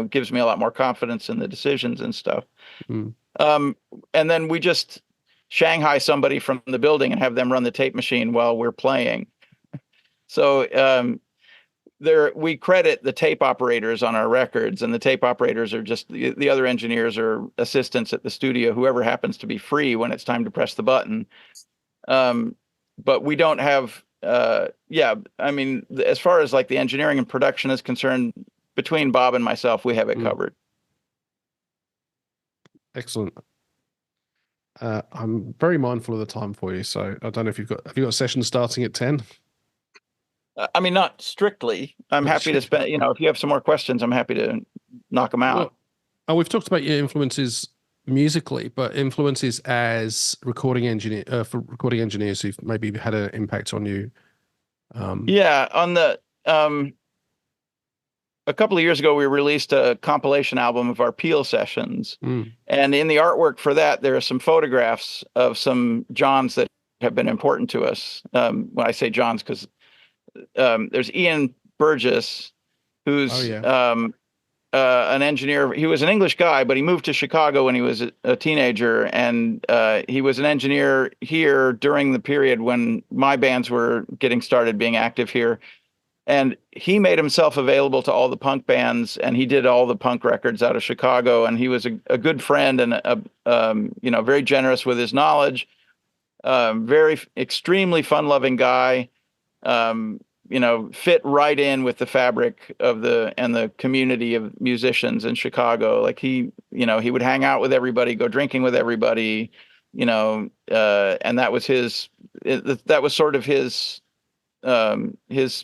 gives me a lot more confidence in the decisions and stuff. And then we just Shanghai somebody from the building and have them run the tape machine while we're playing. So we credit the tape operators on our records, and the tape operators are just the other engineers or assistants at the studio, whoever happens to be free when it's time to press the button. But we don't have, as far as like the engineering and production is concerned, between Bob and myself, we have it covered. Excellent. I'm very mindful of the time for you, so I don't know if have you got sessions starting at 10? Not strictly. I'm happy to spend, if you have some more questions, I'm happy to knock them out. Well, we've talked about your influences musically, but influences as recording engineer for recording engineers who've maybe had an impact on you. On the a couple of years ago, we released a compilation album of our Peel sessions, and in the artwork for that, there are some photographs of some Johns that have been important to us. When I say Johns, because there's Ian Burgess, who's an engineer. He was an English guy, but he moved to Chicago when he was a teenager, and he was an engineer here during the period when my bands were getting started being active here. And he made himself available to all the punk bands, and he did all the punk records out of Chicago. And he was a good friend and very generous with his knowledge. Very extremely fun-loving guy. Fit right in with the fabric of the community of musicians in Chicago. Like he would hang out with everybody, go drinking with everybody, and that was sort of his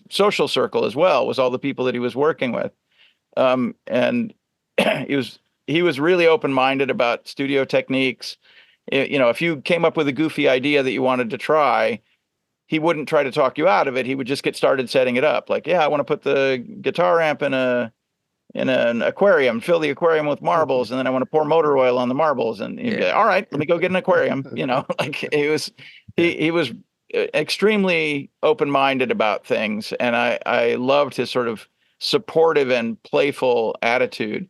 social circle as well, was all the people that he was working with. And he was really open-minded about studio techniques. If you came up with a goofy idea that you wanted to try, he wouldn't try to talk you out of it. He would just get started setting it up. Like, yeah, I want to put the guitar amp in an aquarium, fill the aquarium with marbles, and then I want to pour motor oil on the marbles. And he'd be like, all right, let me go get an aquarium. Like he was extremely open-minded about things. And I loved his sort of supportive and playful attitude.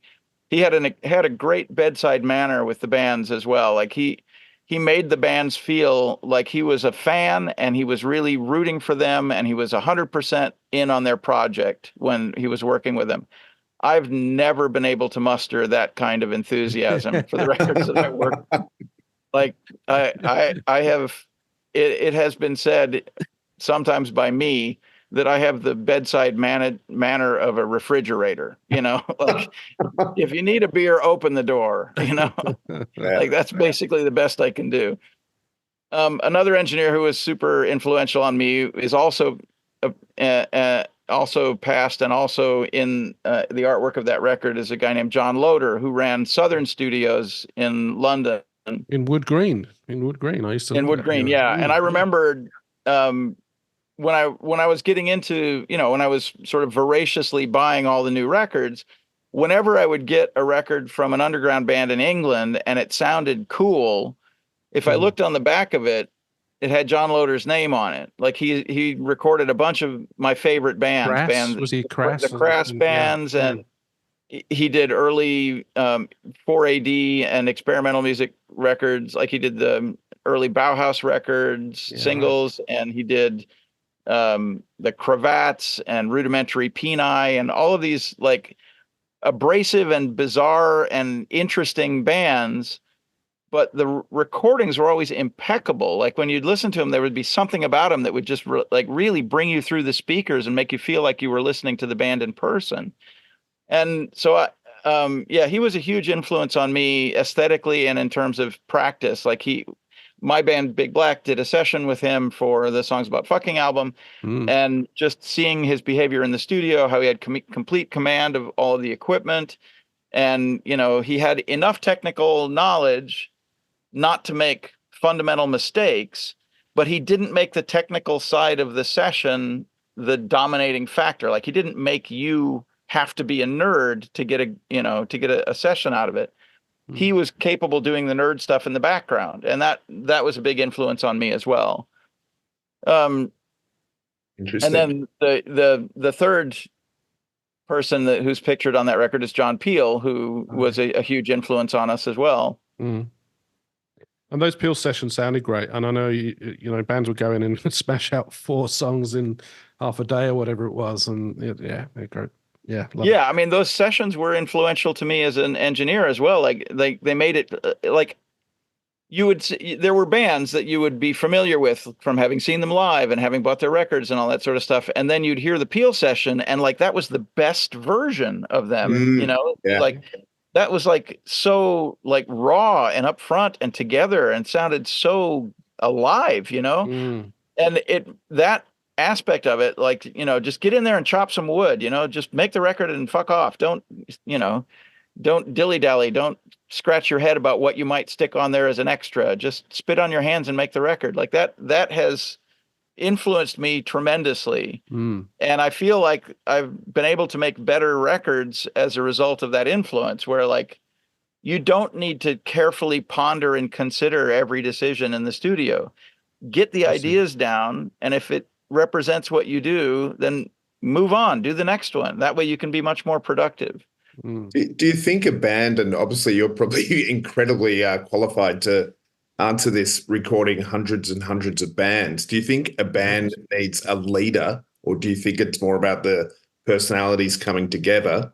He had a great bedside manner with the bands as well. Like he made the bands feel like he was a fan, and he was really rooting for them, and he was 100% in on their project when he was working with them. I've never been able to muster that kind of enthusiasm for the records that I work. Like I have, it has been said sometimes by me that I have the bedside manner of a refrigerator. Like if you need a beer, open the door. Like that's basically the best I can do. Another engineer who was super influential on me is also passed, and also in the artwork of that record is a guy named John Loder, who ran Southern Studios in London. In Wood Green. I used to in live Wood there. Green, yeah. And I remembered when I was getting into, when I was sort of voraciously buying all the new records, whenever I would get a record from an underground band in England and it sounded cool, if I looked on the back of it, it had John Loder's name on it. Like he recorded a bunch of my favorite bands. Was he Crass? The Crass bands, and he did early 4AD and experimental music records. Like he did the early Bauhaus records, singles, and he did the Cravats and Rudimentary Peni and all of these like abrasive and bizarre and interesting bands. But the recordings were always impeccable. Like when you'd listen to them, there would be something about them that would just really bring you through the speakers and make you feel like you were listening to the band in person. And so, he was a huge influence on me aesthetically and in terms of practice. Like my band Big Black did a session with him for the Songs About Fucking album, and just seeing his behavior in the studio, how he had complete command of all of the equipment, and he had enough technical knowledge not to make fundamental mistakes, but he didn't make the technical side of the session the dominating factor. Like he didn't make you have to be a nerd to get a session out of it. He was capable of doing the nerd stuff in the background, and that was a big influence on me as well. Interesting. And then the third person who's pictured on that record is John Peel, who was a huge influence on us as well. And those Peel sessions sounded great. And I know bands would go in and smash out 4 songs in half a day or whatever it was, and they're great. Yeah. Yeah. I mean, those sessions were influential to me as an engineer as well. Like they made it like you would see, there were bands that you would be familiar with from having seen them live and having bought their records and all that sort of stuff. And then you'd hear the Peel session, and like that was the best version of them, like that was like so like raw and upfront and together and sounded so alive, and that aspect of it, like, just get in there and chop some wood, just make the record and fuck off. Don't dilly-dally. Don't scratch your head about what you might stick on there as an extra. Just spit on your hands and make the record. Like that has influenced me tremendously. And I feel like I've been able to make better records as a result of that influence, where like you don't need to carefully ponder and consider every decision in the studio. Get the ideas down, and if it represents what you do, then move on, do the next one. That way you can be much more productive. Do you think a band, and obviously you're probably incredibly qualified to answer this, recording hundreds and hundreds of bands, do you think a band needs a leader, or do you think it's more about the personalities coming together?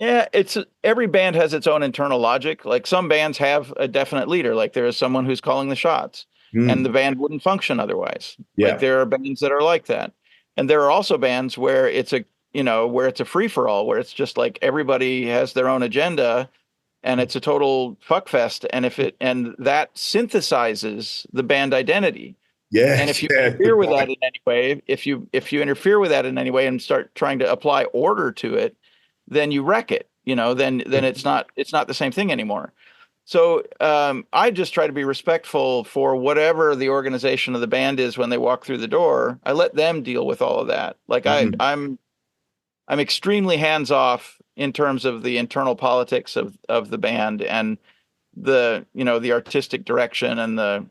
Yeah, it's every band has its own internal logic. Like some bands have a definite leader, like there is someone who's calling the shots, and the band wouldn't function otherwise. Like Yeah. there are bands that are like that. And there are also bands where it's a, where it's a free for all, where it's just like everybody has their own agenda and it's a total fuck fest. And that synthesizes the band identity. Yeah. And if you Yeah. interfere Good with that point. in any way, if you interfere with that in any way and start trying to apply order to it, then you wreck it. Then it's not the same thing anymore. So I just try to be respectful for whatever the organization of the band is when they walk through the door. I let them deal with all of that. Like I'm extremely hands off in terms of the internal politics of the band and the artistic direction and the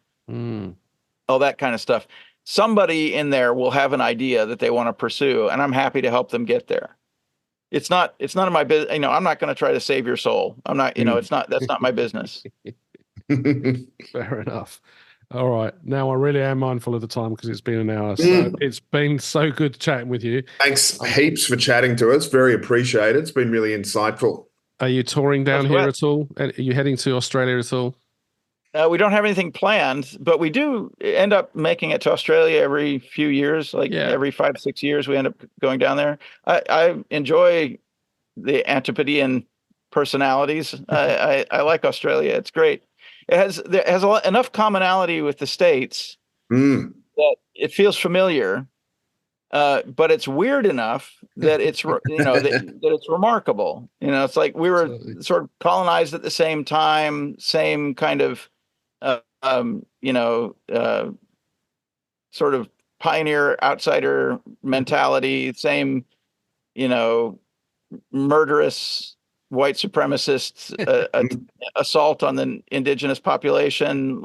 all that kind of stuff. Somebody in there will have an idea that they want to pursue, and I'm happy to help them get there. It's none of my business. I'm not going to try to save your soul. I'm not, that's not my business. Fair enough. All right. Now I really am mindful of the time because it's been an hour. So it's been so good chatting with you. Thanks heaps for chatting to us. Very appreciated. It's been really insightful. Are you touring down here at all? Are you heading to Australia at all? We don't have anything planned, but we do end up making it to Australia every few years, every 5-6 years, we end up going down there. I enjoy the Antipodean personalities. I like Australia. It's great. It has enough commonality with the States that it feels familiar, but it's weird enough that it's that it's remarkable. It's like we were sort of colonized at the same time, same kind of sort of pioneer outsider mentality, same, murderous white supremacist assault on the indigenous population,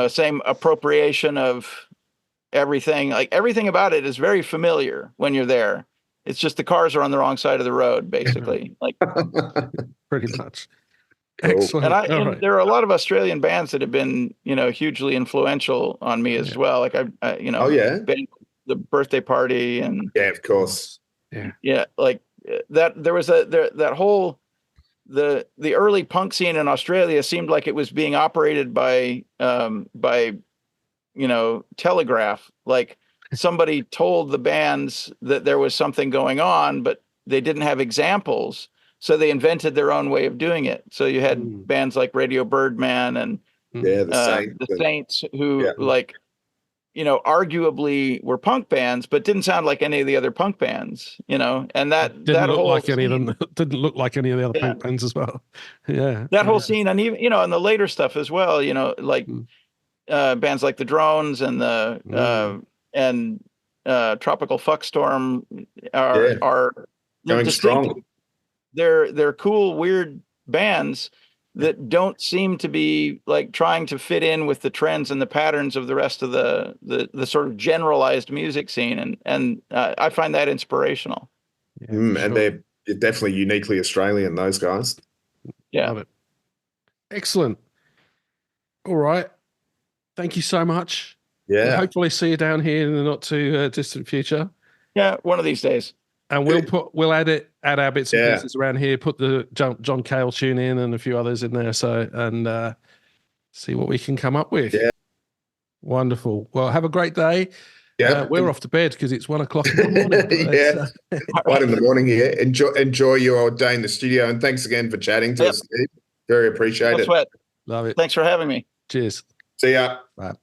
same appropriation of everything. Like everything about it is very familiar when you're there. It's just the cars are on the wrong side of the road, basically. Like pretty much. Cool. Excellent. And there are a lot of Australian bands that have been, hugely influential on me as well. Like been the Birthday Party and of course. Like that. There was that whole the early punk scene in Australia seemed like it was being operated by telegraph. Like somebody told the bands that there was something going on, but they didn't have examples. So they invented their own way of doing it. So you had bands like Radio Birdman and the Saints who arguably were punk bands, but didn't sound like any of the other punk bands, and that didn't look whole like any scene, of them didn't look like any of the other punk bands as well. That whole scene, and even, and the later stuff as well, like bands like the Drones and the Tropical Fuckstorm are going strong. They're cool, weird bands that don't seem to be like trying to fit in with the trends and the patterns of the rest of the sort of generalized music scene. And I find that inspirational. And they're definitely uniquely Australian, those guys. Yeah. Love it. Excellent. All right. Thank you so much. Yeah. We'll hopefully see you down here in the not too distant future. Yeah, one of these days. And we'll add our bits and pieces around here. Put the John Cale tune in and a few others in there. And see what we can come up with. Yeah. Wonderful. Well, have a great day. Yeah, we're off to bed because it's 1 o'clock in the morning. 1 in the morning here. Enjoy your day in the studio, and thanks again for chatting to us, Steve. Very appreciate it. Sweat. Love it. Thanks for having me. Cheers. See ya. Bye.